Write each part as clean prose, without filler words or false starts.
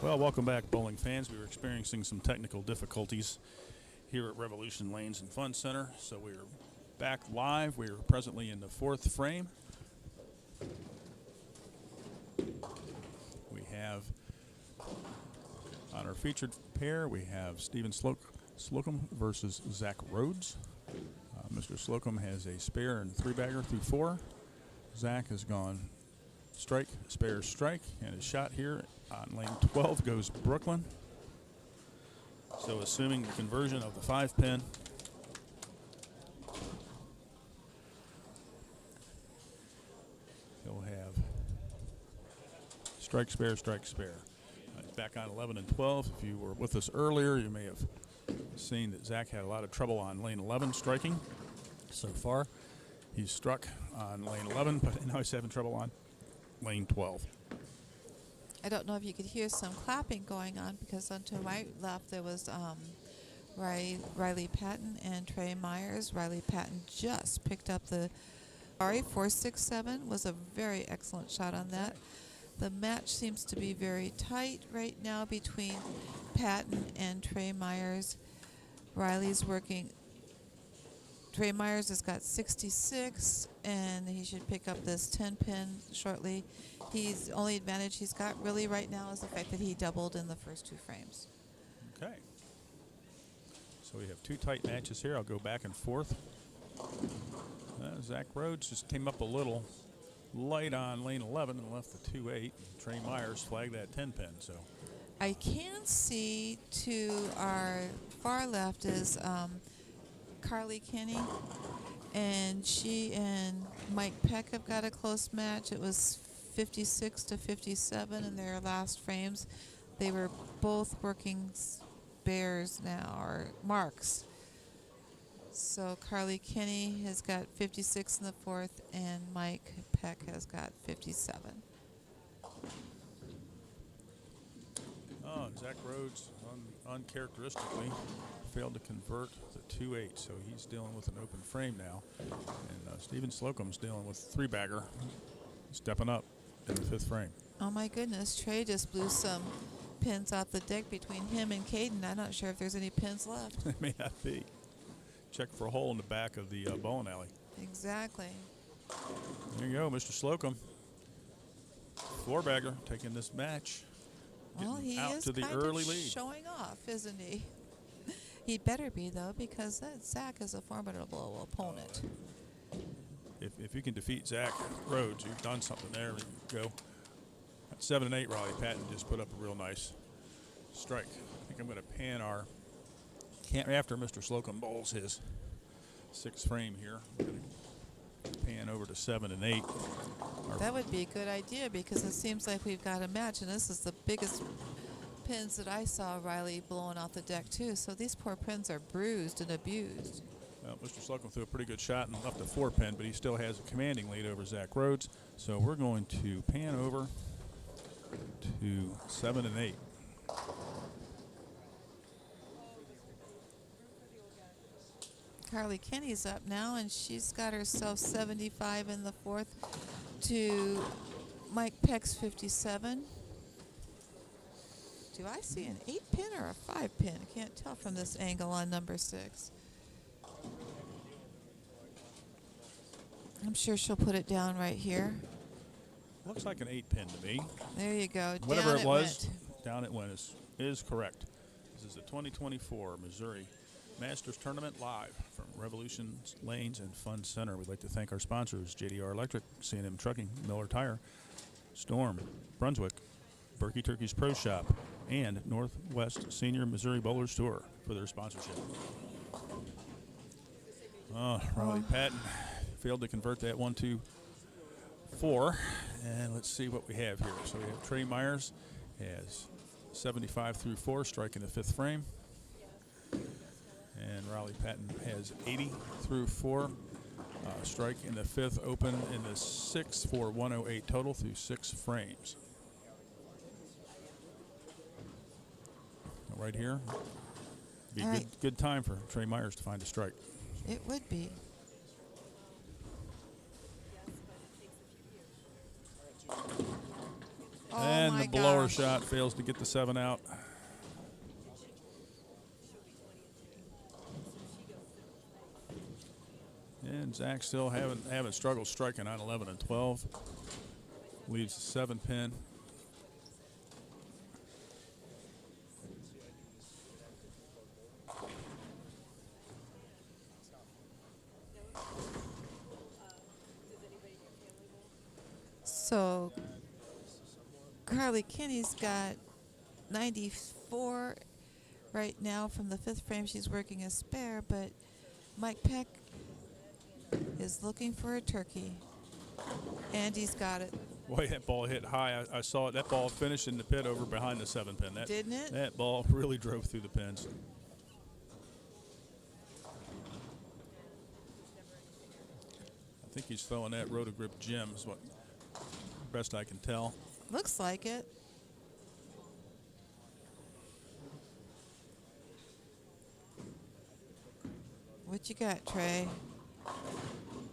Well, welcome back, bowling fans. We were experiencing some technical difficulties here at Revolution Lanes and Fun Center, so we are back live. We are presently in the fourth frame. We have on our featured pair, we have Stephen Slocum versus Zach Rhodes. Mr. Slocum has a spare and three-bagger through four. Zach has gone strike, spare, strike, and his shot here on lane 12 goes Brooklyn. So assuming the conversion of the 5-pin, he'll have strike, spare, strike, spare. Back on 11 and 12. If you were with us earlier, you may have seen that Zach had a lot of trouble on lane 11 striking. So far, he's struck on lane 11, but now he's having trouble on lane 12. I don't know if you could hear some clapping going on because on to my left there was Riley Patton and Trey Myers. Riley Patton just picked up the 4-6-7 was a very excellent shot on that. The match seems to be very tight right now between Patton and Trey Myers. Riley's working. Trey Myers has got 66, and he should pick up this 10-pin shortly. The only advantage he's got really right now is the fact that he doubled in the first two frames. Okay. So we have two tight matches here. I'll go back and forth. Zach Rhodes just came up a little light on lane 11 and left the 2-8. Trey Myers flagged that 10-pin. So I can see to our far left is Carly Kenny, and she and Mike Peck have got a close match. It was 56-57 in their last frames. They were both working spares now, or marks. So Carly Kenny has got 56 in the fourth, and Mike Peck has got 57. Oh, and Zach Rhodes uncharacteristically failed to convert the 2-8, so he's dealing with an open frame now. And Stephen Slocum's dealing with three-bagger, stepping up in the fifth frame. Oh my goodness, Trey just blew some pins off the deck between him and Caden. I'm not sure if there's any pins left. It may not be. Check for a hole in the back of the bowling alley. Exactly. There you go, Mr. Slocum. Four-bagger taking this match. Well, he out is to the kind early of lead. showing off, isn't he? He'd better be, though, because Zach is a formidable opponent. If you can defeat Zach Rhodes, you've done something there. You go. At 7 and 8, Riley Patton just put up a real nice strike. I think I'm going to pan after Mr. Slocum bowls his sixth frame here. I'm going to pan over to 7 and 8. That would be a good idea because it seems like we've got a match, and this is the biggest pins that I saw Riley blowing off the deck, too. So these poor pins are bruised and abused. Well, Mr. Slocum threw a pretty good shot and left a 4-pin, but he still has a commanding lead over Zach Rhodes. So we're going to pan over to 7 and 8. Carly Kenny's up now, and she's got herself 75 in the fourth to Mike Peck's 57. Do I see an 8-pin or a 5-pin? I can't tell from this angle on number 6. I'm sure she'll put it down right here. Looks like an 8-pin to me. There you go. Whatever down it was, went. down it went is correct. This is the 2024 Missouri Masters Tournament live from Revolution Lanes and Fun Center. We'd like to thank our sponsors, JDR Electric, C&M Trucking, Miller Tire, Storm, Brunswick, Berkey Turkey's Pro Shop, and Northwest Senior Missouri Bowlers Tour for their sponsorship. Riley Patton failed to convert that 1-2-4. And let's see what we have here. So we have Trey Myers has 75 through 4, striking the fifth frame. And Riley Patton has 80 through 4, strike in the fifth, open in the sixth for 108 total through 6 frames. Right here, be a good time for Trey Myers to find a strike. It would be. And the blower gosh. shot, fails to get the 7 out. And Zach still having struggled striking on 11 and 12. Leaves the 7-pin. So Carly Kinney's got 94 right now from the 5th frame. She's working a spare, but Mike Peck is looking for a turkey. And he's got it. Boy, that ball hit high. I saw it. That ball finished in the pit over behind the 7-pin. Didn't it? That ball really drove through the pins. I think he's throwing that Rotogrip Gem is what best I can tell. Looks like it. What you got, Trey?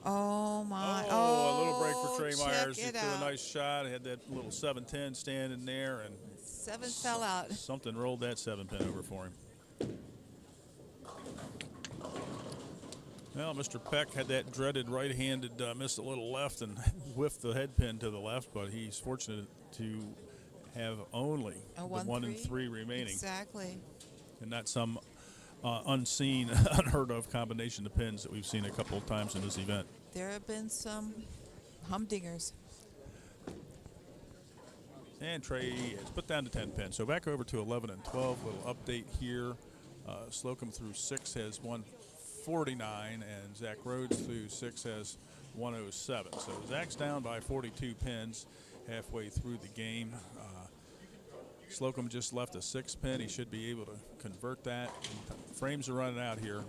Oh my! Oh, a little break for Trey check Myers. He it threw a out. nice shot. He had that little 7-10 standing there, and 7 fell out. something rolled that 7-pin over for him. Well, Mr. Peck had that dreaded right-handed miss a little left and whiffed the head pin to the left, but he's fortunate to have only A the 1-3? 1 and 3 remaining, Exactly. and not some unseen, unheard of combination of pins that we've seen a couple of times in this event. There have been some humdingers. And Trey is put down to 10 pins. So back over to 11 and 12. Little update here. Slocum through 6 has 149, and Zach Rhodes through 6 has 107. So Zach's down by 42 pins halfway through the game. Slocum just left a 6-pin. He should be able to convert that. Frames are running out here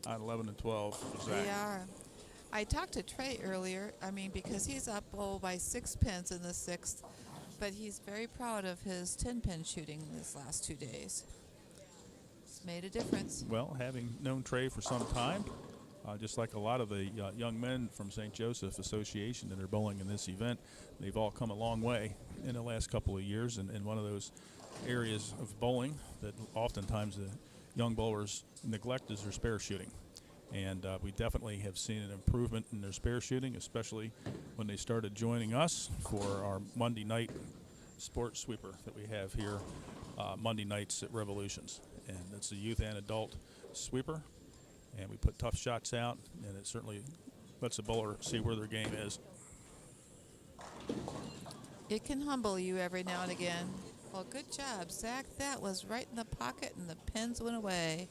on 11 and 12 for Zach. They are. I talked to Trey earlier, because he's up by 6 pins in the 6th, but he's very proud of his 10-pin shooting these last 2 days. It's made a difference. Well, having known Trey for some time, just like a lot of the young men from St. Joseph Association that are bowling in this event, they've all come a long way in the last couple of years, and one of those areas of bowling that oftentimes the young bowlers neglect is their spare shooting. And we definitely have seen an improvement in their spare shooting, especially when they started joining us for our Monday night sports sweeper that we have here Monday nights at Revolutions. And it's a youth and adult sweeper. And we put tough shots out, and it certainly lets the bowler see where their game is. It can humble you every now and again. Well, good job, Zach. That was right in the pocket, and the pins went away.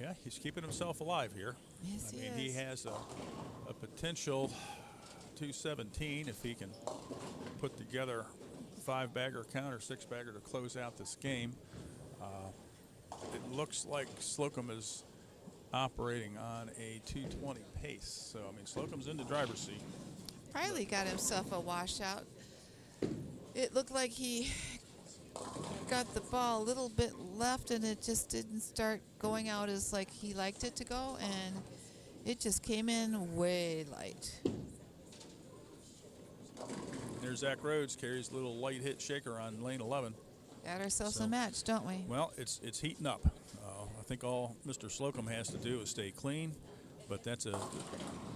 Yeah, he's keeping himself alive here. Yes, I he mean, is. he has a potential 217 if he can put together 5-bagger count or 6-bagger to close out this game. It looks like Slocum is operating on a 220 pace. So, Slocum's in the driver's seat. Riley got himself a washout. It looked like he got the ball a little bit left, and it just didn't start going out as like he liked it to go, and it just came in way light. There's Zach Rhodes, carries a little light hit shaker on lane 11. Got ourselves So- a match, don't we? Well, it's heating up. I think all Mr. Slocum has to do is stay clean, but that's a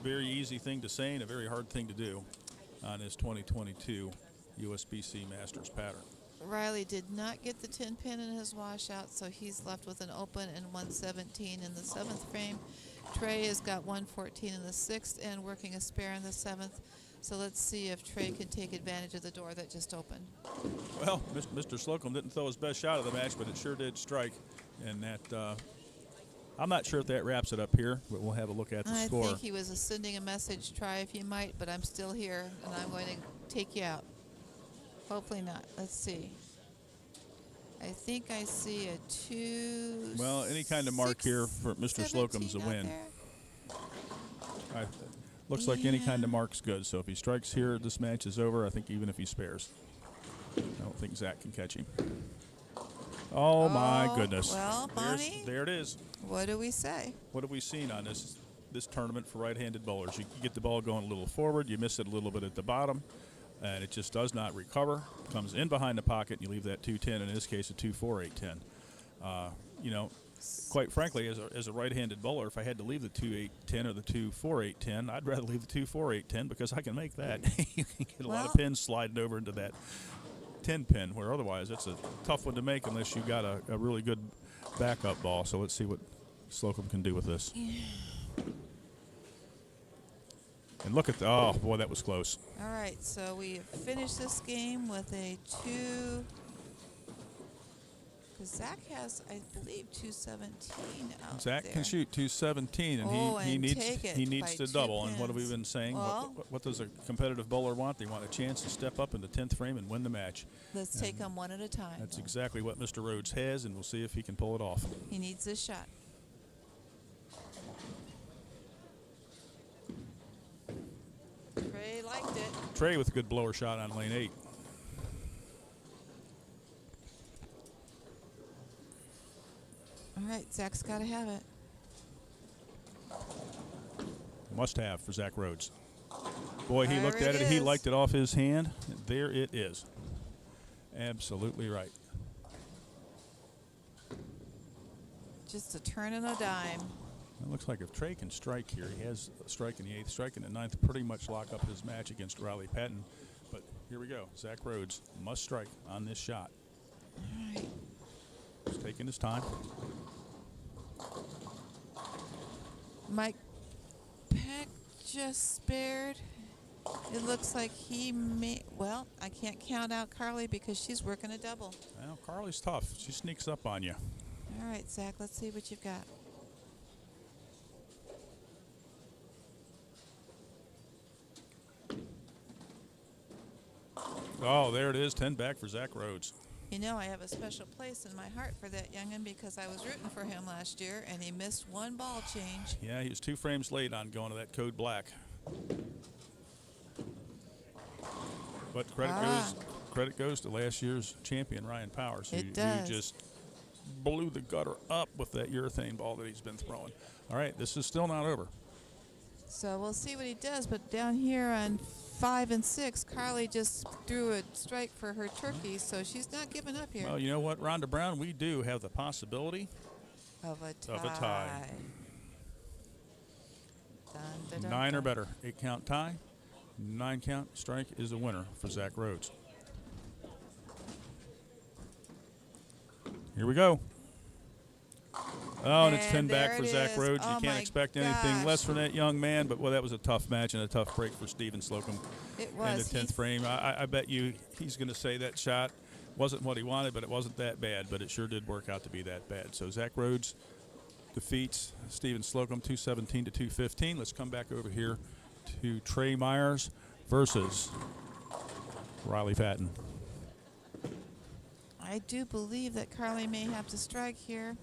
very easy thing to say and a very hard thing to do on his 2022 USBC Masters pattern. Riley did not get the 10-pin in his washout, so he's left with an open and 117 in the 7th frame. Trey has got 114 in the 6th and working a spare in the 7th. So let's see if Trey can take advantage of the door that just opened. Well, Mr. Slocum didn't throw his best shot of the match, but it sure did strike. And that, I'm not sure if that wraps it up here, but we'll have a look at the score. I think he was sending a message, try if you might, but I'm still here, and I'm going to take you out. Hopefully not. Let's see. I think I see a 2. Well, any kind of mark here for Mr. Slocum's a win. Looks like any kind of mark's good. So if he strikes here, this match is over. I think even if he spares, I don't think Zach can catch him. Oh my goodness! Well, Bonnie, There it is. what do we say? What have we seen on this tournament for right-handed bowlers? You get the ball going a little forward, you miss it a little bit at the bottom. and it just does not recover. Comes in behind the pocket, and you leave that 2-10, in this case a 2-4, 8-10. You know, quite frankly, as a right-handed bowler, if I had to leave the 2-8-10 or the 2-4, 8-10, I'd rather leave the 2-4, 8-10 because I can make that. You can get a lot of pins sliding over into that 10 pin, where otherwise it's a tough one to make unless you got a really good backup ball. So let's see what Slocum can do with this. And look at the, oh boy, that was close. All right, so we finished this game with a 2. Because Zach has, I believe, 217 out Zach there. can shoot 217, and he needs to double. And what have we been saying? Well, what does a competitive bowler want? They want a chance to step up in the 10th frame and win the match. Let's take them one at a time. That's exactly what Mr. Rhodes has, and we'll see if he can pull it off. He needs this shot. Trey liked it. Trey with a good blower shot on lane 8. All right, Zach's got to have it. Must have for Zach Rhodes. Boy, he There looked at it it. He is. liked it off his hand. There it is. Absolutely right. Just a turn and a dime. It looks like if Trey can strike here, he has a strike in the 8th, strike in the 9th, pretty much lock up his match against Riley Patton. But here we go. Zach Rhodes must strike on this shot. All right. He's taking his time. Mike Peck just spared. It looks like he may, well, I can't count out Carly because she's working a double. Well, Carly's tough. She sneaks up on you. All right, Zach, let's see what you've got. Oh, there it is. 10 back for Zach Rhodes. You know, I have a special place in my heart for that youngin because I was rooting for him last year, and he missed one ball change. Yeah, he was 2 frames late on going to that code black. But credit goes to last year's champion, Ryan Powers, who just blew the gutter up with that urethane ball that he's been throwing. All right, this is still not over. So we'll see what he does, but down here on 5 and 6, Carly just threw a strike for her turkey, so she's not giving up here. Well, you know what, Rhonda Brown, we do have the possibility of a tie. Of a tie. Dun, dun, dun, 9 or dun. better. 8 count tie. 9 count strike is a winner for Zach Rhodes. Here we go. Oh, and it's 10 back for Zach Rhodes. Oh, you can't expect anything less from that young man, but, well, that was a tough match and a tough break for Stephen Slocum. It was. In the 10th frame. I bet you he's going to say that shot wasn't what he wanted, but it wasn't that bad, but it sure did work out to be that bad. So Zach Rhodes defeats Stephen Slocum 217 to 215. Let's come back over here to Trey Myers versus Riley Patton. I do believe that Carly may have to strike here.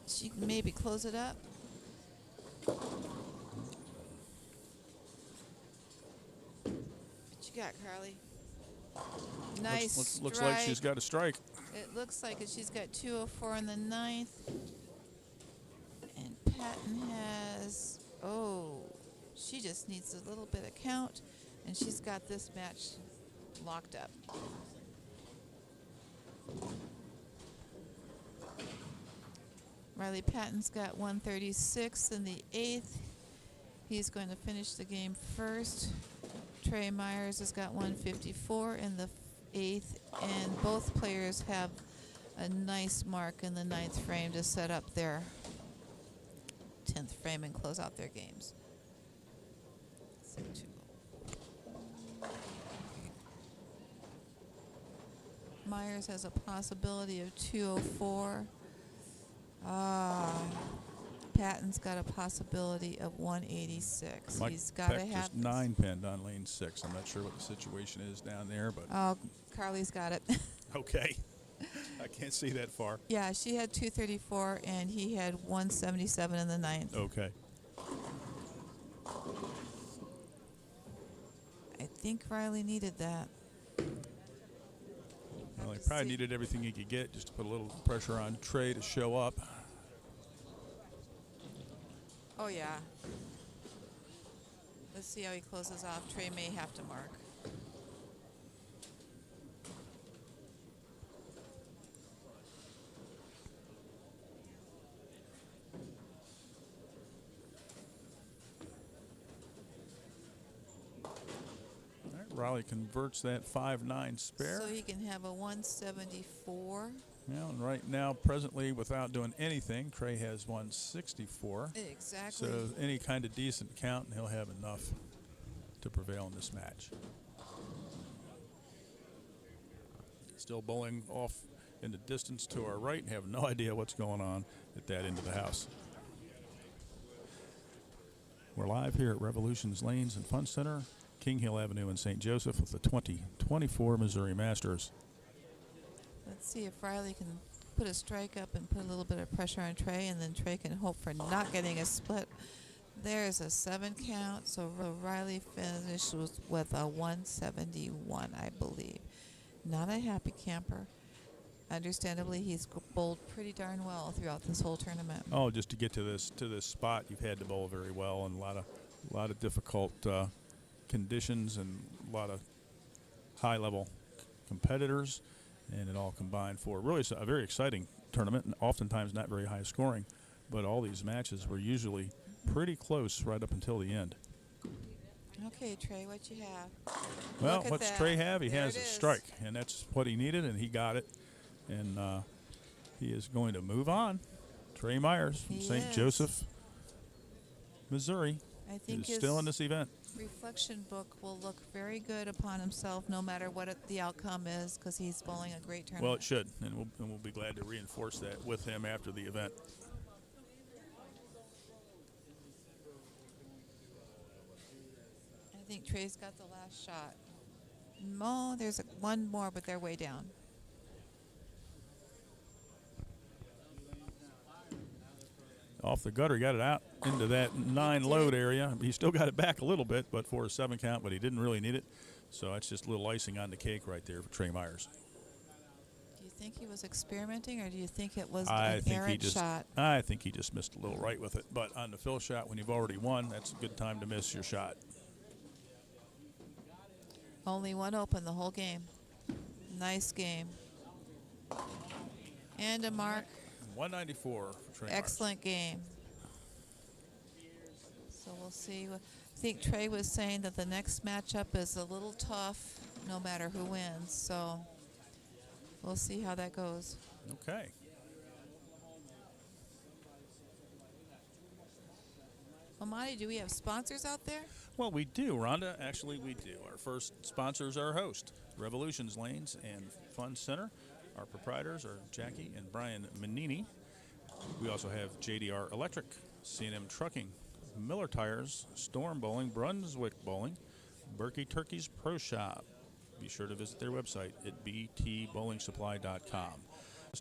She can maybe close it up. What you got, Carly? Nice Looks like she's got a strike. It looks like it. She's got 204 in the 9th. And Patton has, she just needs a little bit of count. And she's got this match locked up. Riley Patton's got 136 in the 8th. He's going to finish the game first. Trey Myers has got 154 in the 8th, and both players have a nice mark in the 9th frame to set up their 10th frame and close out their games. Myers has a possibility of 204. Patton's got a possibility of 186. Mike He's got to Peck have just 9 pinned on lane 6. I'm not sure what the situation is down there, but Oh, Carly's got it. okay. I can't see that far. Yeah, she had 234 and he had 177 in the 9th. Okay. I think Riley needed that. Well, he probably needed everything he could get just to put a little pressure on Trey to show up. Oh, yeah. Let's see how he closes off. Trey may have to mark. All right, Riley converts that 5-9 spare. So he can have a 174. Well, and right now, presently, without doing anything, Trey has 164. Exactly. So any kind of decent count, and he'll have enough to prevail in this match. Still bowling off in the distance to our right, and have no idea what's going on at that end of the house. We're live here at Revolutions Lanes and Fun Center, King Hill Avenue in St. Joseph with the 2024 Missouri Masters. Let's see if Riley can put a strike up and put a little bit of pressure on Trey, and then Trey can hope for not getting a split. There's a 7 count, so Riley finished with a 171, I believe. Not a happy camper. Understandably, he's bowled pretty darn well throughout this whole tournament. Oh, just to get to this spot, you've had to bowl very well, and a lot of difficult conditions and a lot of high-level competitors, and it all combined for really a very exciting tournament, and oftentimes not very high scoring, but all these matches were usually pretty close right up until the end. Okay, Trey, what you have? Well, what's Trey have? He There has it a is. strike, and that's what he needed, and he got it. And he is going to move on. Trey Myers from He St. is. Joseph, Missouri, I think is still in this event. reflection book will look very good upon himself no matter what the outcome is, because he's bowling a great tournament. Well, it should, and we'll be glad to reinforce that with him after the event. I think Trey's got the last shot. No, there's one more, but they're way down. Off the gutter, got it out into that 9 load area. He still got it back a little bit, but for a 7 count, but he didn't really need it. So that's just a little icing on the cake right there for Trey Myers. Do you think he was experimenting, or do you think it was I an errant shot? I think he just missed a little right with it. But on the fill shot, when you've already won, that's a good time to miss your shot. Only one open the whole game. Nice game. And a mark. 194 for Trey Myers. Excellent game. So we'll see. I think Trey was saying that the next matchup is a little tough no matter who wins. So we'll see how that goes. Okay. Well, Monty, do we have sponsors out there? Well, we do, Rhonda. Actually, we do. Our first sponsors are our host, Revolutions Lanes and Fun Center. Our proprietors are Jackie and Brian Menini. We also have JDR Electric, C&M Trucking, Miller Tires, Storm Bowling, Brunswick Bowling, Berkey Turkey's Pro Shop. Be sure to visit their website at btbowlingsupply.com.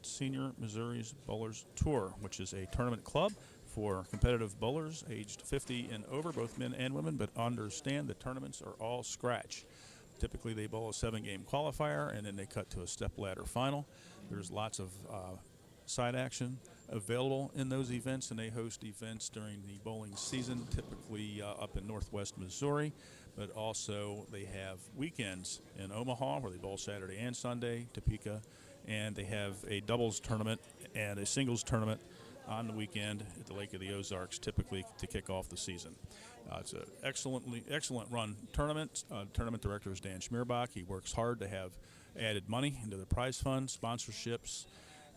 Senior Missouri's Bowlers Tour, which is a tournament club for competitive bowlers aged 50 and over, both men and women, but understand the tournaments are all scratch. Typically, they bowl a 7-game qualifier, and then they cut to a step-ladder final. There's lots of side action available in those events, and they host events during the bowling season, typically up in northwest Missouri. But also, they have weekends in Omaha, where they bowl Saturday and Sunday, Topeka, and they have a doubles tournament and a singles tournament on the weekend at the Lake of the Ozarks, typically to kick off the season. It's an excellent run tournament. Tournament director is Dan Schmierbach. He works hard to have added money into the prize fund, sponsorships,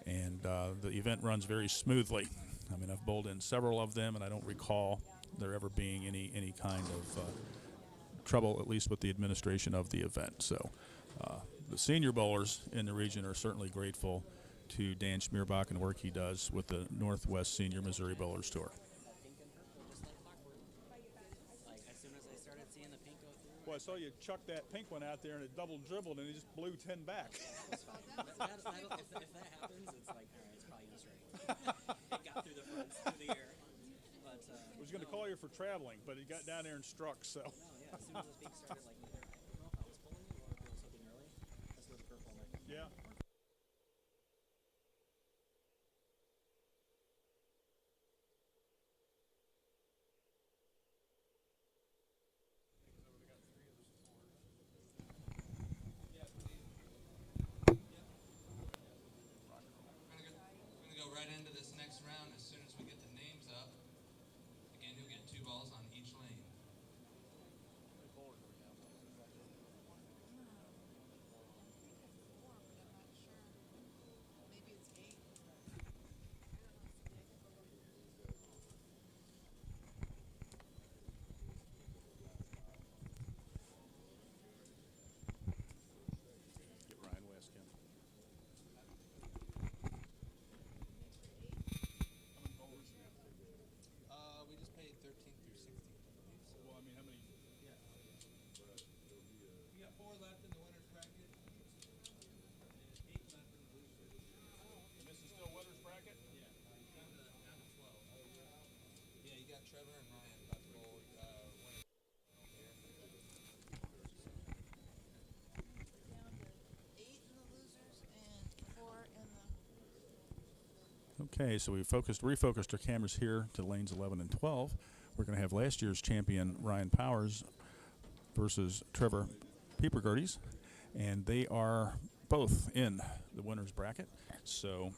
and the event runs very smoothly. I mean, I've bowled in several of them, and I don't recall there ever being any kind of trouble, at least with the administration of the event. So the senior bowlers in the region are certainly grateful to Dan Schmierbach and the work he does with the Northwest Senior Missouri Bowlers Tour. Well, I saw you chuck that pink one out there and it double dribbled and it just blew 10 back. If that happens, it's like, all right, it's probably in straight. It got through the front, through the air. But, I was going to call you for traveling, but he got down there and struck, so. no, yeah, as soon as this pink started, like, either, I don't know if I was pulling it or if it was hooking early. That's where the purple went. Yeah. Okay, so we refocused our cameras here to lanes 11 and 12. We're going to have last year's champion Ryan Powers versus Trevor Piepergerdes, and they are both in the winner's bracket. So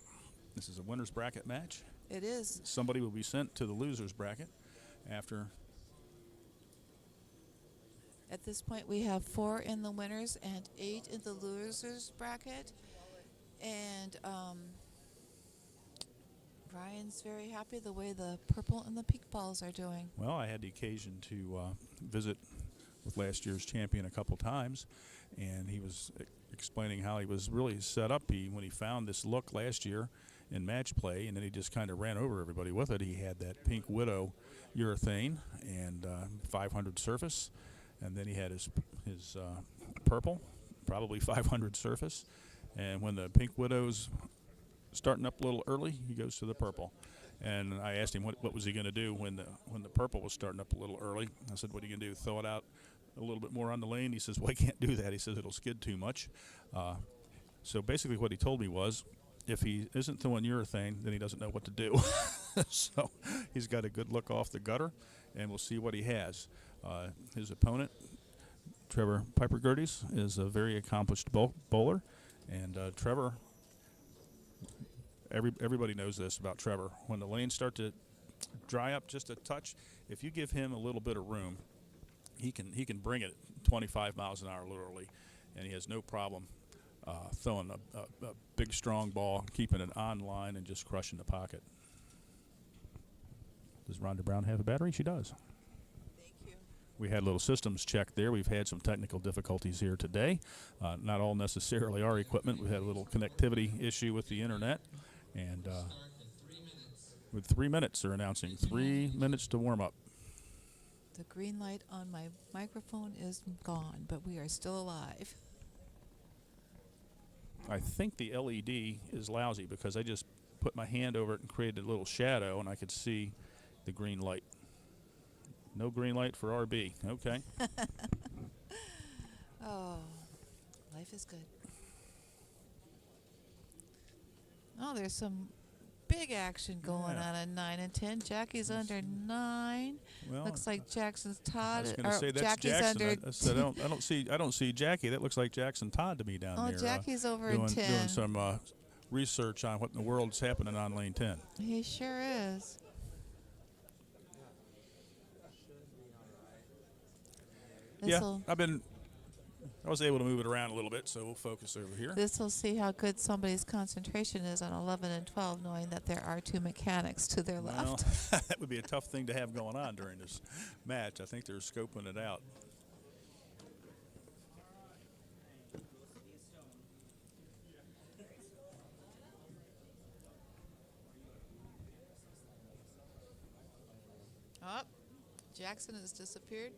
this is a winner's bracket match. It is. Somebody will be sent to the loser's bracket after. At this point, we have 4 in the winners and 8 in the losers bracket. And Brian's very happy the way the purple and the pink balls are doing. Well, I had the occasion to visit with last year's champion a couple times, and he was explaining how he was really set up. When he found this look last year in match play, and then he just kind of ran over everybody with it. He had that Pink Widow urethane and 500 surface, and then he had his purple, probably 500 surface. And when the Pink Widow's starting up a little early, he goes to the purple. And I asked him what was he going to do when the purple was starting up a little early. I said, what are you going to do, throw it out a little bit more on the lane? He says, well, I can't do that. He says it'll skid too much. So basically what he told me was, if he isn't throwing urethane, then he doesn't know what to do. So he's got a good look off the gutter, and we'll see what he has. His opponent, Trevor Piepergerdes, is a very accomplished bowler. And Trevor, everybody knows this about Trevor. When the lanes start to dry up just a touch, if you give him a little bit of room, he can bring it 25 miles an hour literally, and he has no problem throwing a big strong ball, keeping it on line, and just crushing the pocket. Does Rhonda Brown have a battery? She does. Thank you. We had a little systems check there. We've had some technical difficulties here today. Not all necessarily our equipment. We had a little connectivity issue with the internet. And with 3 minutes, they're announcing 3 minutes to warm up. The green light on my microphone is gone, but we are still alive. I think the LED is lousy because I just put my hand over it and created a little shadow, and I could see the green light. No green light for RB. Okay. Oh, life is good. Oh, there's some big action going on at 9 and 10. Jackie's under 9. Well, Looks like Jackson's I Todd. was going to say that's Jackie's Jackson. under. I said I don't see Jackie. That looks like Jackson Todd to me down Oh, there. Jackie's over in doing 10. some research on what in the world's happening on lane 10. He sure is. Yeah, I was able to move it around a little bit, so we'll focus over here. This will see how good somebody's concentration is on 11 and 12, knowing that there are 2 mechanics to their Well, left. that would be a tough thing to have going on during this match. I think they're scoping it out. Oh, Jackson has disappeared.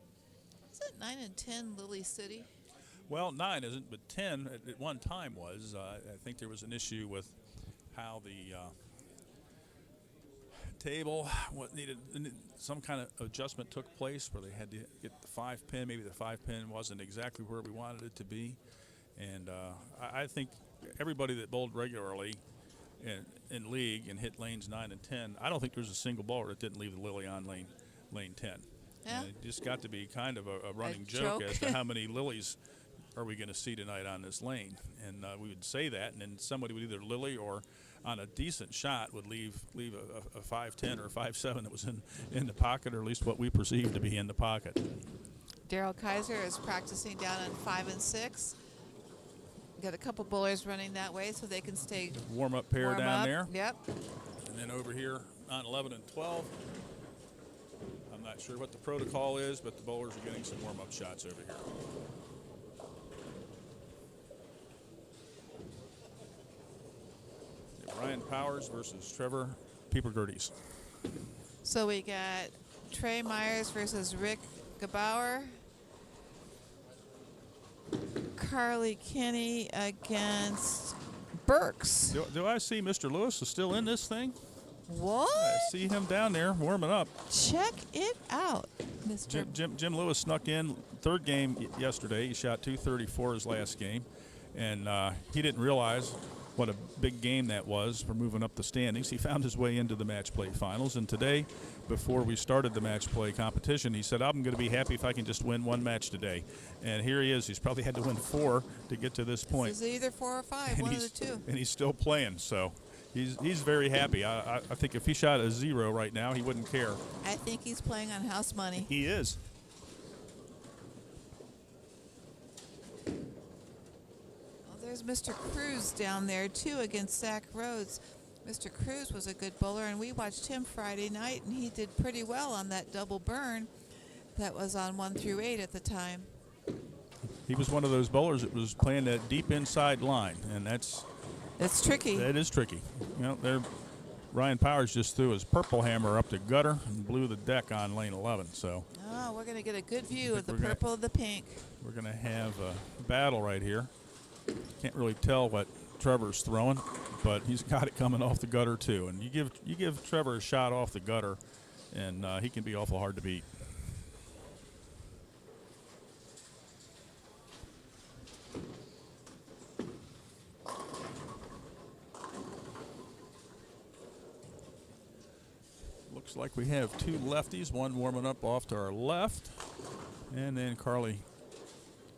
Is it 9 and 10 Lily City? Well, 9 isn't, but 10 at one time was. I think there was an issue with how the table needed some kind of adjustment took place where they had to get the 5-pin. Maybe the 5-pin wasn't exactly where we wanted it to be. And I think everybody that bowled regularly in league and hit lanes 9 and 10, I don't think there's a single bowler that didn't leave the lily on lane 10. Yeah. And it just got to be kind of a running joke. joke as to how many lilies are we going to see tonight on this lane. And we would say that, and then somebody would either lily or on a decent shot would leave a 5-10 or a 5-7 that was in the pocket, or at least what we perceived to be in the pocket. Daryl Kaiser is practicing down on 5 and 6. Got a couple bowlers running that way so they can stay Warm-up pair warm down up. there. Yep. And then over here on 11 and 12, I'm not sure what the protocol is, but the bowlers are getting some warm-up shots over here. Ryan Powers versus Trevor Piepergerdes. So we got Trey Myers versus Rick Gebauer. Carly Kinney against Burks. Do I see Mr. Lewis is still in this thing? What? I see him down there warming up. Check it out, Mr. Jim Lewis snuck in third game yesterday. He shot 234 his last game, and he didn't realize what a big game that was for moving up the standings. He found his way into the match play finals, and today, before we started the match play competition, he said, I'm going to be happy if I can just win one match today. And here he is. He's probably had to win 4 to get to this point. It's either 4 or 5, one of the two. And he's still playing, so he's very happy. I think if he shot a 0 right now, he wouldn't care. I think he's playing on house money. He is. There's Mr. Cruz down there, too, against Zach Rhodes. Mr. Cruz was a good bowler, and we watched him Friday night, and he did pretty well on that double burn that was on 1 through 8 at the time. He was one of those bowlers that was playing that deep inside line, and It's tricky. that is tricky. Ryan Powers just threw his purple hammer up the gutter and blew the deck on lane 11. So Oh, we're going to get a good view of the purple and the pink. we're going to have a battle right here. Can't really tell what Trevor's throwing, but he's got it coming off the gutter too. And you give Trevor a shot off the gutter, and he can be awful hard to beat. Looks like we have 2 lefties, one warming up off to our left, and then Carly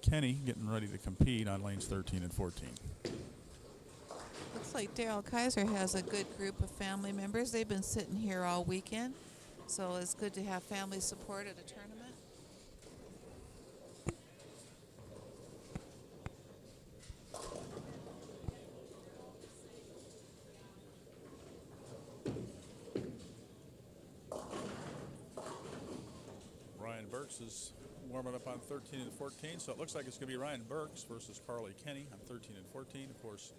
Kenny getting ready to compete on lanes 13 and 14. Looks like Daryl Kaiser has a good group of family members. They've been sitting here all weekend, so it's good to have family support at a tournament. Ryan Burks is warming up on 13 and 14, so it looks like it's going to be Ryan Burks versus Carly Kenny on 13 and 14. Of course,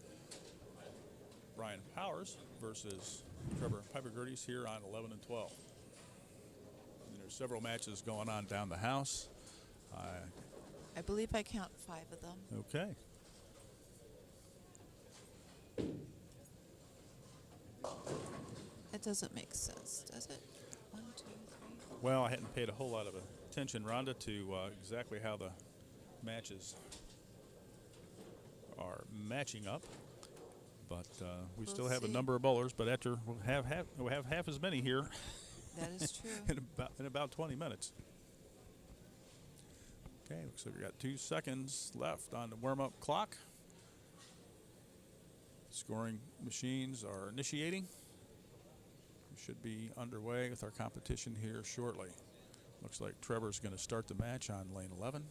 Ryan Powers versus Trevor Piper-Gerdes here on 11 and 12. And there's several matches going on down the house. I believe I count 5 of them. Okay. That doesn't make sense, does it? 1, 2, 3. Well, I hadn't paid a whole lot of attention, Rhonda, to exactly how the matches are matching up. But we We'll still have a see. number of bowlers. But after we'll have half as many here That is true. in about 20 minutes. Okay, looks like we got 2 seconds left on the warm-up clock. Scoring machines are initiating. We should be underway with our competition here shortly. Looks like Trevor's going to start the match on lane 11.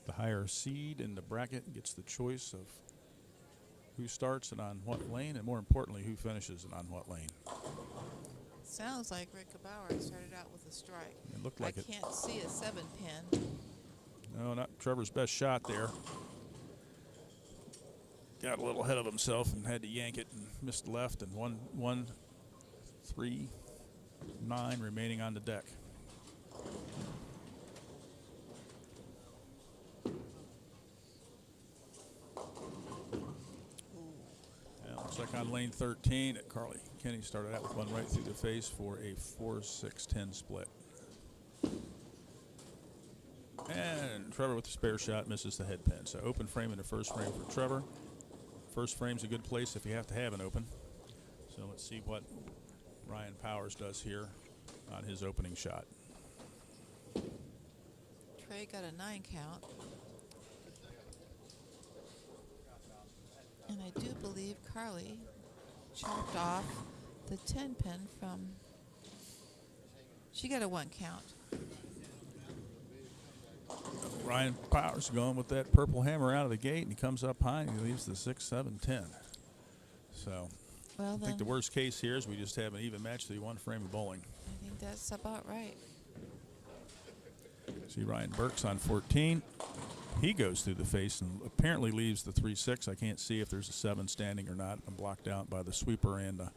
The higher seed in the bracket gets the choice of who starts and on what lane, and more importantly, who finishes and on what lane. Sounds like Rick Bauer started out with a strike. It looked like I it. can't see a 7-pin. No, not Trevor's best shot there. Got a little ahead of himself and had to yank it and missed left, and 1, 3, 9 remaining on the deck. Yeah, looks like on lane 13 at Carly Kenny started out with one right through the face for a 4-6-10 split. And Trevor with the spare shot misses the head pin. So open frame in the first frame for Trevor. First frame's a good place if you have to have an open. So let's see what Ryan Powers does here on his opening shot. Trey got a 9 count. And I do believe Carly chopped off the 10-pin from... She got a 1 count. Ryan Powers going with that purple hammer out of the gate, and he comes up high and he leaves the 6, 7, 10. So Well, I then, think the worst case here is we just have an even match through 1 frame of bowling. I think that's about right. See Ryan Burks on 14. He goes through the face and apparently leaves the 3-6. I can't see if there's a 7 standing or not. I'm blocked out by the sweeper and the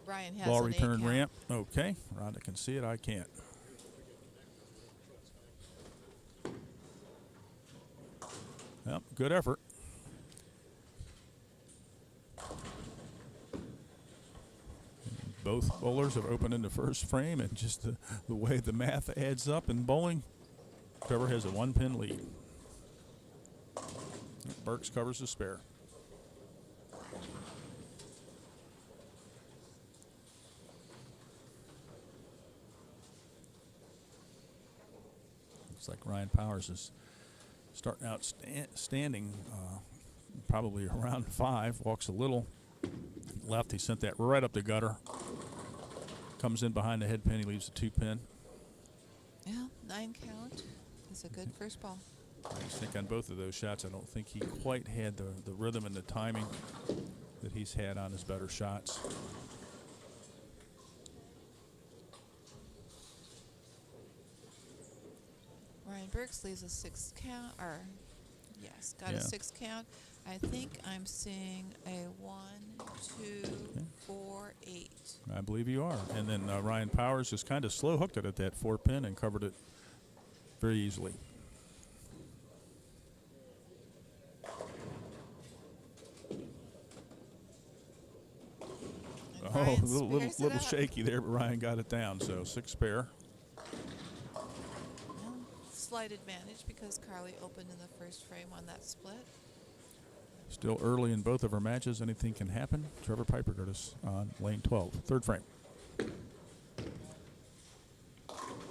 Ryan has ball an 8 return count. ramp. Okay, Rhonda can see it. I can't. Well, good effort. Both bowlers have opened in the first frame, and just the way the math adds up in bowling, Trevor has a 1-pin lead. Burks covers the spare. Looks like Ryan Powers is starting out standing probably around 5. Walks a little left. He sent that right up the gutter. Comes in behind the head pin. He leaves the 2-pin. Yeah, 9 count is a good first ball. I just think on both of those shots, I don't think he quite had the rhythm and the timing that he's had on his better shots. Ryan Burks leaves a 6 count, or yes, got Yeah. a 6 count. I think I'm seeing a 1, 2, 4, 8. I believe you are. And then Ryan Powers just kind of slow hooked it at that 4-pin and covered it very easily. And Oh, Ryan a little spares it up. shaky there, but Ryan got it down. So 6 spare. Well, slight advantage because Carly opened in the first frame on that split. Still early in both of our matches. Anything can happen. Trevor Piper Curtis on lane 12. 3rd frame.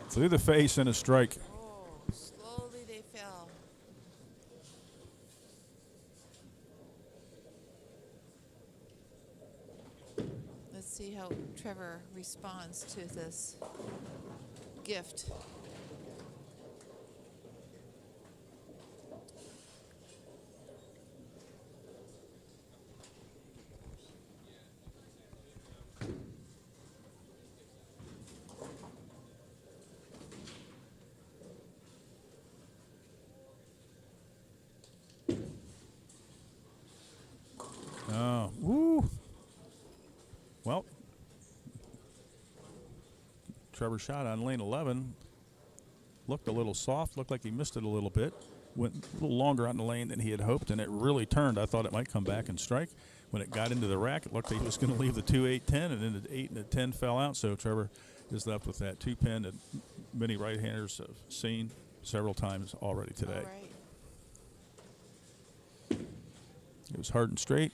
Through the face and a strike. Oh, slowly they fell. Let's see how Trevor responds to this gift. Oh, woo. Well, Trevor's shot on lane 11 looked a little soft, looked like he missed it a little bit. Went a little longer on the lane than he had hoped, and it really turned. I thought it might come back and strike. When it got into the rack, it looked like he was going to leave the 2, 8, 10, and then the 8 and the 10 fell out. So Trevor is left with that 2-pin that many right-handers have seen several times already today. All right. It was hard and straight,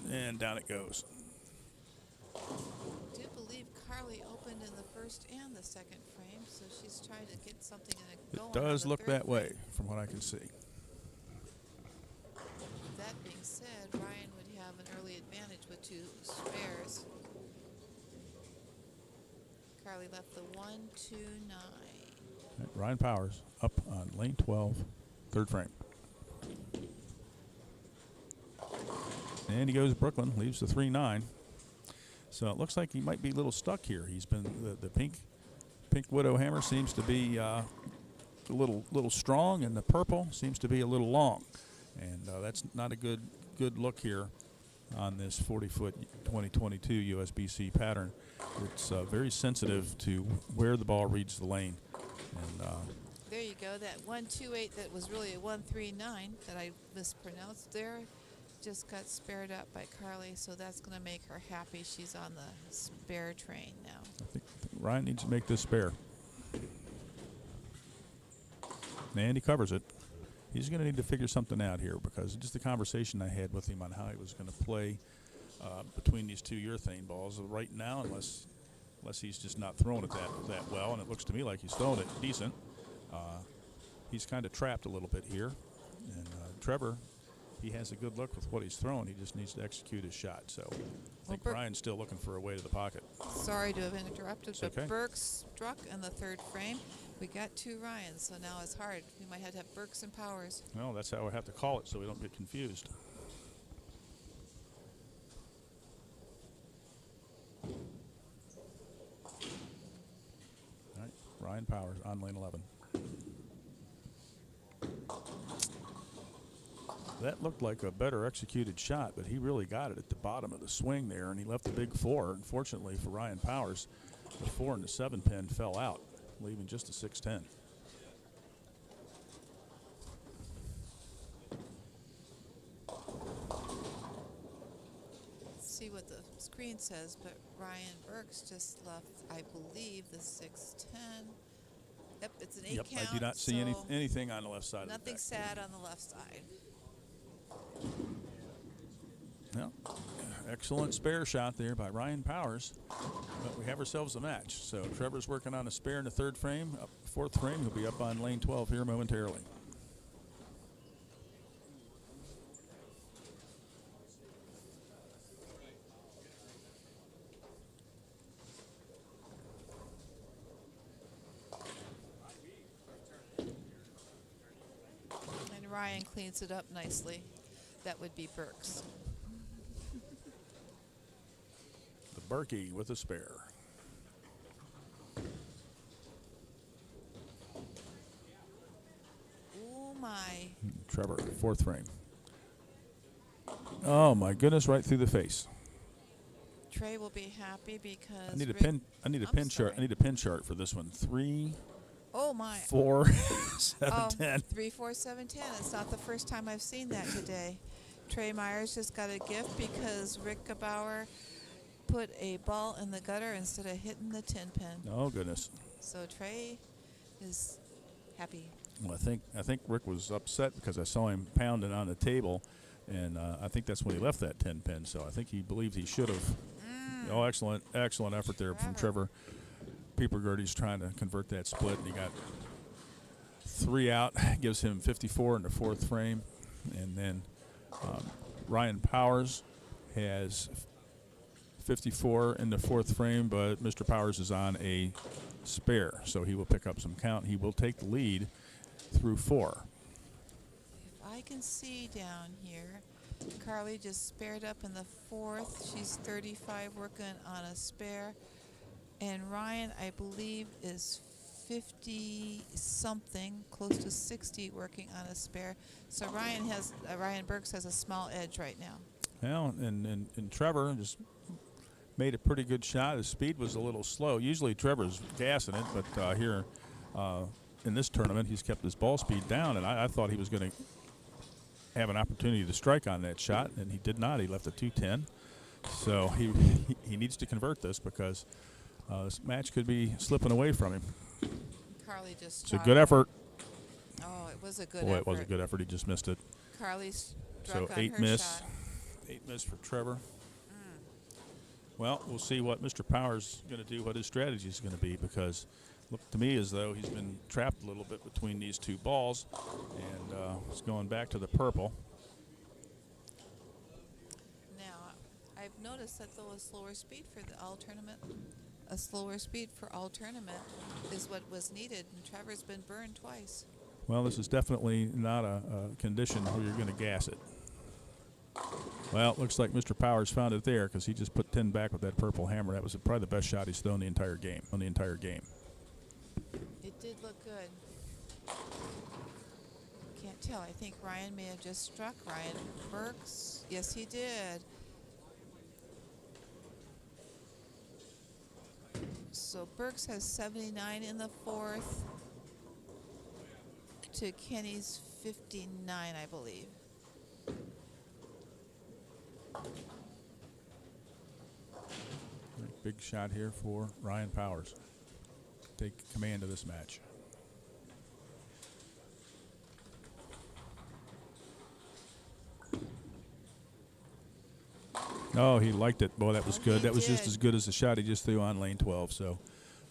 and down it goes. I do believe Carly opened in the first and the second frame, so she's trying to get something going. It does on the look third that way, frame. from what I can see. That being said, Ryan would have an early advantage with 2 spares. Carly left the 1, 2, 9. Right, Ryan Powers up on lane 12, 3rd frame. And he goes Brooklyn, leaves the 3-9. So it looks like he might be a little stuck here. He's been the pink Widow hammer seems to be a little strong, and the purple seems to be a little long, and that's not a good look here on this 40-foot 2022 USBC pattern. It's very sensitive to where the ball reads the lane, and There you go. That 1, 2, 8 that was really a 1, 3, 9 that I mispronounced there just got spared up by Carly, so that's going to make her happy. She's on the spare train now. I think Ryan needs to make this spare. And he covers it. He's going to need to figure something out here, because just the conversation I had with him on how he was going to play between these 2 urethane balls right now, unless he's just not throwing it that well, and it looks to me like he's throwing it decent. He's kind of trapped a little bit here. And Trevor, he has a good look with what he's throwing. He just needs to execute his shot. So I think Ryan's still looking for a way to the pocket. Sorry to have interrupted, but okay. Burks struck in the 3rd frame. We got 2 Ryans, so now it's hard. We might have to have Burks and Powers. Well, that's how I have to call it so we don't get confused. All right, Ryan Powers on lane 11. That looked like a better executed shot, but he really got it at the bottom of the swing there, and he left the big 4. Unfortunately for Ryan Powers, the 4 and the 7-pin fell out, leaving just a 6-10. Let's see what the screen says, but Ryan Burks just left, I believe, the 6-10. Yep, it's an 8 Yep, count. I do not see so anything on the left side of the nothing deck. sad on the left side. Well, excellent spare shot there by Ryan Powers. But we have ourselves a match. So Trevor's working on a spare in the third frame. Fourth frame, he'll be up on lane 12 here momentarily. And Ryan cleans it up nicely. That would be Burks. The Berkey with a spare. Oh my. Trevor, fourth frame. Oh my goodness, right through the face. Trey will be happy because I need a Rick- pin. I need a I'm pin chart. sorry. I need a pin chart for this one. 3, Oh my. 4, 7, Oh, 10. 3, 4, 7, 10. It's not the first time I've seen that today. Trey Myers just got a gift because Rick Gebauer put a ball in the gutter instead of hitting the 10 pin. Oh goodness. So Trey is happy. Well, I think Rick was upset because I saw him pounding on the table, and I think that's when he left that 10 pin. So I think he believed he should have. Oh, excellent effort there from Trevor. Piepergerty's trying to convert that split, and he got 3 out. Gives him 54 in the fourth frame, and then Ryan Powers has 54 in the fourth frame, but Mr. Powers is on a spare, so he will pick up some count. He will take the lead through 4. If I can see down here, Carly just spared up in the fourth. She's 35 working on a spare. And Ryan, I believe, is 50-something, close to 60 working on a spare. So Ryan Burks has a small edge right now. Well, and Trevor just made a pretty good shot. His speed was a little slow. Usually Trevor's gassing it, but here in this tournament, he's kept his ball speed down, and I thought he was going to have an opportunity to strike on that shot, and he did not. He left a 210. So he needs to convert this because this match could be slipping away from him. Carly just It's a good effort. Oh, it was a good Boy, effort. it was a good effort. He just missed it. Carly So struck on 8 her miss. shot. 8 miss for Trevor. Well, we'll see what Mr. Powers is going to do, what his strategy is going to be, because looked to me as though he's been trapped a little bit between these two balls, and he's going back to the purple. Now, I've noticed that though a slower speed for the all tournament, a slower speed for all tournament is what was needed, and Trevor's been burned twice. Well, this is definitely not a condition where you're going to gas it. Well, it looks like Mr. Powers found it there because he just put 10 back with that purple hammer. That was probably the best shot he's thrown the entire game. It did look good. Can't tell. I think Ryan may have just struck Ryan Burks. Yes, he did. So Burks has 79 in the fourth to Kenny's 59, I believe. Big shot here for Ryan Powers. Take command of this match. Oh, he liked it. Boy, that was good. He That was just did. as good as the shot he just threw on lane 12. So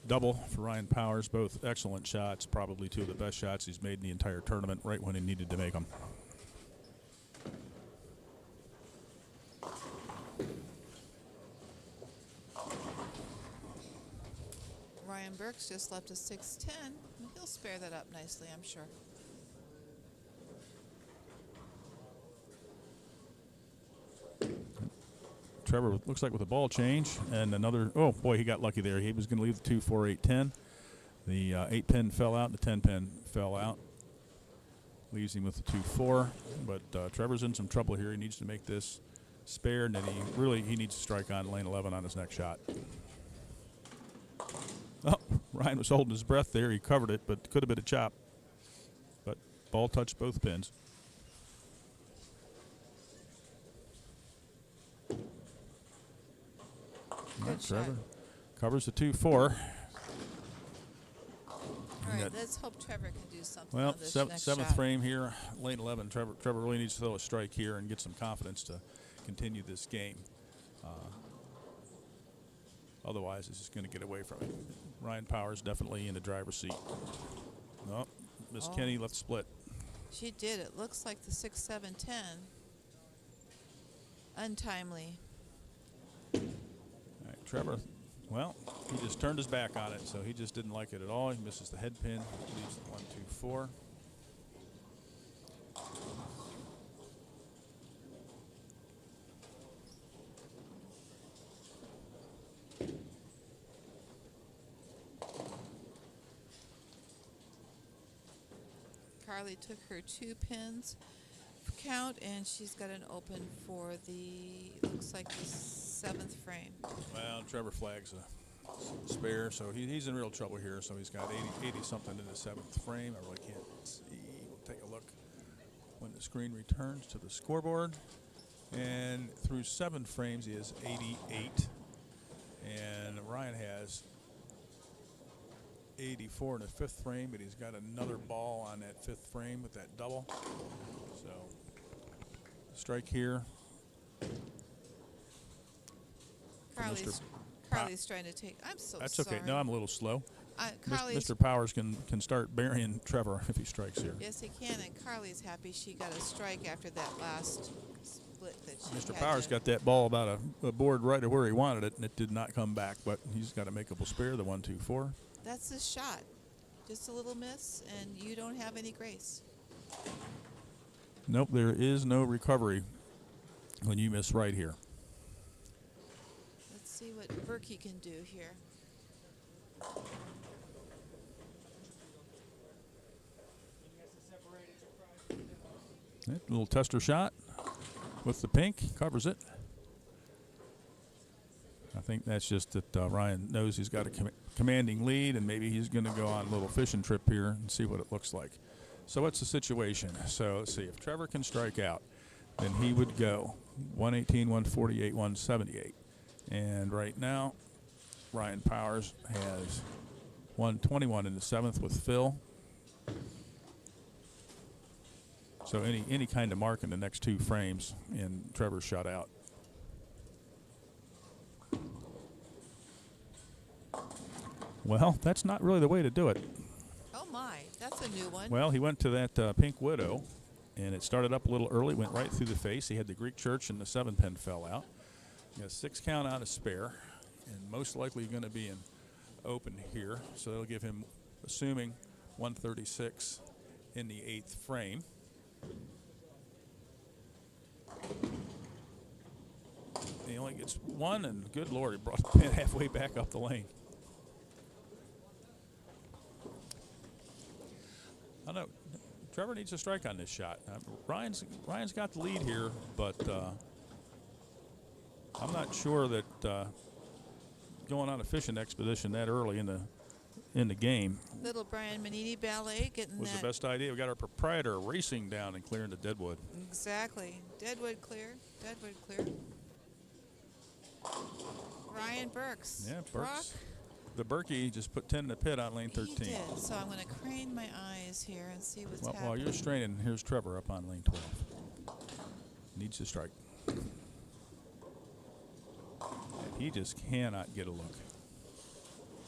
double for Ryan Powers. Both excellent shots. Probably 2 of the best shots he's made in the entire tournament right when he needed to make them. Ryan Burks just left a 610. He'll spare that up nicely, I'm sure. Trevor looks like with a ball change and another. Oh boy, he got lucky there. He was going to leave the 2, 4, 8, 10. The 8 pin fell out. And the 10 pin fell out. Leaves him with the 2, 4. But Trevor's in some trouble here. He needs to make this spare, and then he needs to strike on lane 11 on his next shot. Oh, Ryan was holding his breath there. He covered it, but could have been a chop. But ball touched both pins. Good shot. Trevor covers the 2, 4. All right, got- let's hope Trevor can do something Well, on this seventh next shot. frame here, lane 11. Trevor really needs to throw a strike here and get some confidence to continue this game. Otherwise, it's just going to get away from it. Ryan Powers definitely in the driver's seat. No, Miss Oh. Kenny left split. She did. It looks like the 6, 7, 10. Untimely. All right, Trevor, well, he just turned his back on it, so he just didn't like it at all. He misses the head pin, leaves the 1, 2, 4. Carly took her 2 pins count, and she's got an open for the, looks like the 7th frame. Well, Trevor flags a spare, so he's in real trouble here. So he's got 80 something in the 7th frame. I really can't see. We'll take a look when the screen returns to the scoreboard. And through 7 frames, he has 88. And Ryan has 84 in the 5th frame, but he's got another ball on that 5th frame with that double. So strike here. Carly's trying to take. I'm so That's sorry. okay. No, I'm a little slow. Carly's, Mr. Powers can start burying Trevor if he strikes here. yes, he can, and Carly's happy she got a strike after that last split that she Mr. had Powers to- got that ball about a board right where he wanted it, and it did not come back. But he's got a makeable spare, the 1, 2, 4. That's his shot. Just a little miss, and you don't have any grace. Nope, there is no recovery when you miss right here. Let's see what Berkey can do here. That little tester shot with the pink covers it. I think that's just that Ryan knows he's got a commanding lead, and maybe he's going to go on a little fishing trip here and see what it looks like. So what's the situation? So let's see. If Trevor can strike out, then he would go 118, 148, 178. And right now, Ryan Powers has 121 in the 7th with Phil. So any kind of mark in the next 2 frames, and Trevor's shut out. Well, that's not really the way to do it. Oh my, that's a new one. Well, he went to that Pink Widow, and it started up a little early, went right through the face. He had the Greek Church, and the 7 pin fell out. He has 6 count out of spare, and most likely going to be in open here. So that'll give him, assuming 136 in the 8th frame. He only gets 1, and good Lord, he brought the pin halfway back up the lane. I don't know. Trevor needs a strike on this shot. Ryan's got the lead here, but I'm not sure that going on a fishing expedition that early in the game Little Brian Manini Ballet getting was that. the best idea. We got our proprietor racing down and clearing the deadwood. Exactly. Deadwood clear. Deadwood clear. Ryan Burks. Yeah, Brock, Burks. The Berkey just put 10 in the pit on lane 13. He did. So I'm going to crane my eyes here and see what's Well, happening. while you're straining, here's Trevor up on lane 12. Needs to strike. And he just cannot get a look.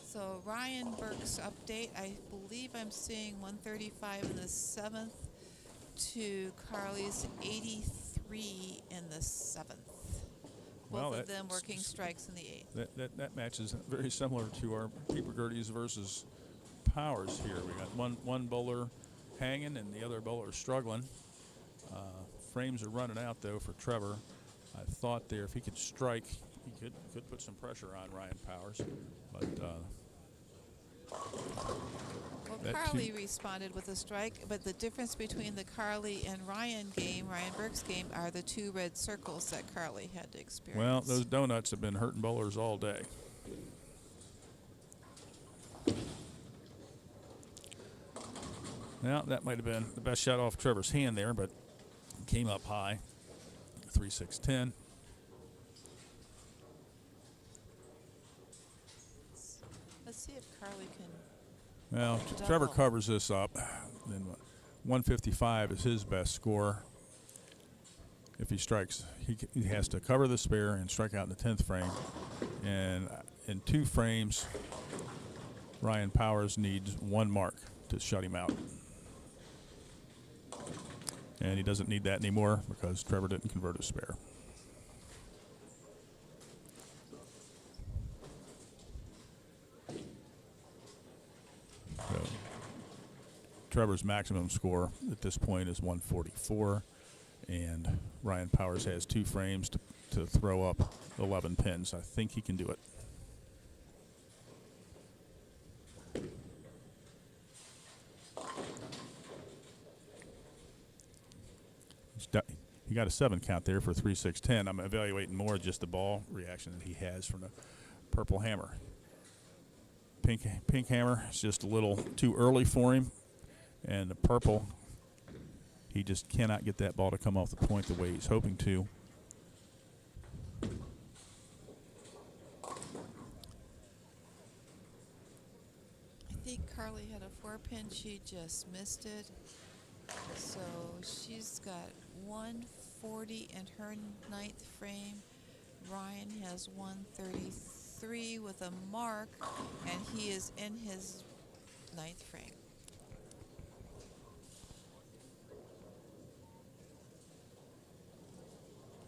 So Ryan Burks update. I believe I'm seeing 135 in the 7th to Carly's 83 in the 7th. Both of them working strikes in the 8th. That match is very similar to our Peeper Gerties versus Powers here. We got one bowler hanging and the other bowler struggling. Frames are running out though for Trevor. I thought there if he could strike, he could put some pressure on Ryan Powers, but. Well, Carly responded with a strike, but the difference between the Carly and Ryan Burke's game, are the 2 red circles that Carly had to experience. Well, those donuts have been hurting bowlers all day. Now, that might have been the best shot off Trevor's hand there, but came up high. 3-6-10. Let's see if Carly can. Well, Double. Trevor covers this up. Then 155 is his best score. if he strikes, he has to cover the spare and strike out in the 10th frame. And in 2 frames, Ryan Powers needs 1 mark to shut him out. And he doesn't need that anymore because Trevor didn't convert a spare. So Trevor's maximum score at this point is 144, and Ryan Powers has 2 frames to throw up 11 pins. I think he can do it. He got a 7 count there for 3-6-10. I'm evaluating more just the ball reaction that he has from the purple hammer. Pink hammer is just a little too early for him, and the purple, he just cannot get that ball to come off the point the way he's hoping to. I think Carly had a 4-pin. She just missed it. So she's got 140 in her 9th frame. Ryan has 133 with a mark, and he is in his 9th frame.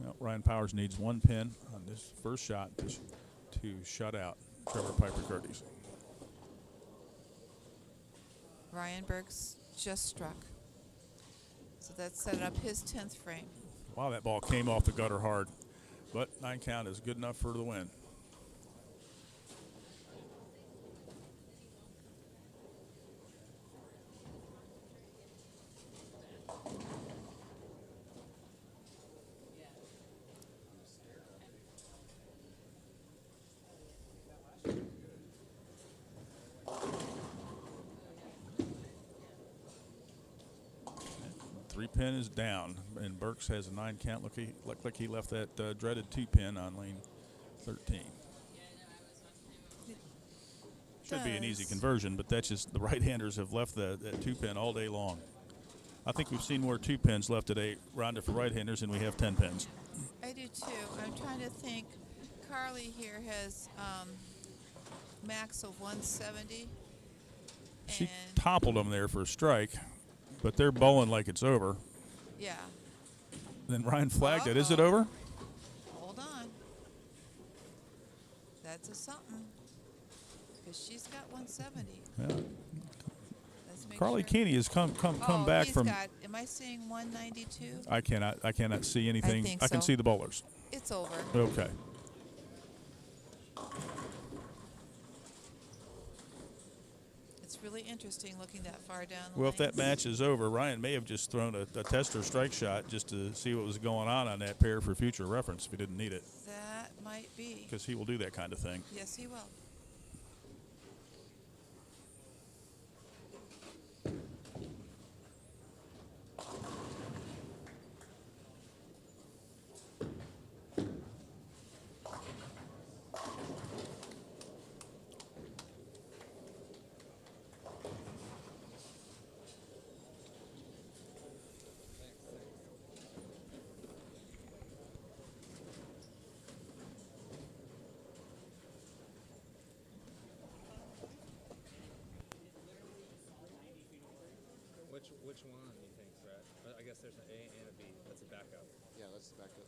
Well, Ryan Powers needs 1 pin on this first shot to shut out Trevor Piper Curtis. Ryan Burks just struck. So that set up his 10th frame. Wow, that ball came off the gutter hard, but 9 count is good enough for the win. Pin is down, and Burks has a 9 count. Looked like he left that dreaded 2 pin on lane 13. Should be an easy conversion, but that's just the right-handers have left that 2 pin all day long. I think we've seen more 2 pins left today, Rhonda, for right-handers, and we have 10 pins. I do too. I'm trying to think. Carly here has max of 170. She toppled him there for a strike, but they're bowling like it's over. Yeah. Then Ryan flagged it. Is it over? Hold on. That's a something. Because she's got 170. Yeah. Let's make Carly sure. Keeney has come back from. Got, am I seeing 192? I cannot see anything. think I can so. see the bowlers. It's over. Okay. It's really interesting looking that far down the Well, if that lanes. match is over, Ryan may have just thrown a tester strike shot just to see what was going on that pair for future reference if he didn't need it. That might be. Because he will do that kind of thing. Yes, he will. Which one do you think, Brett? I guess there's an A and a B. That's a backup. Yeah, that's the backup.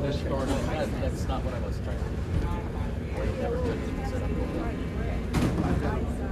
That's not what I was trying to do. Never took it and said I'm going.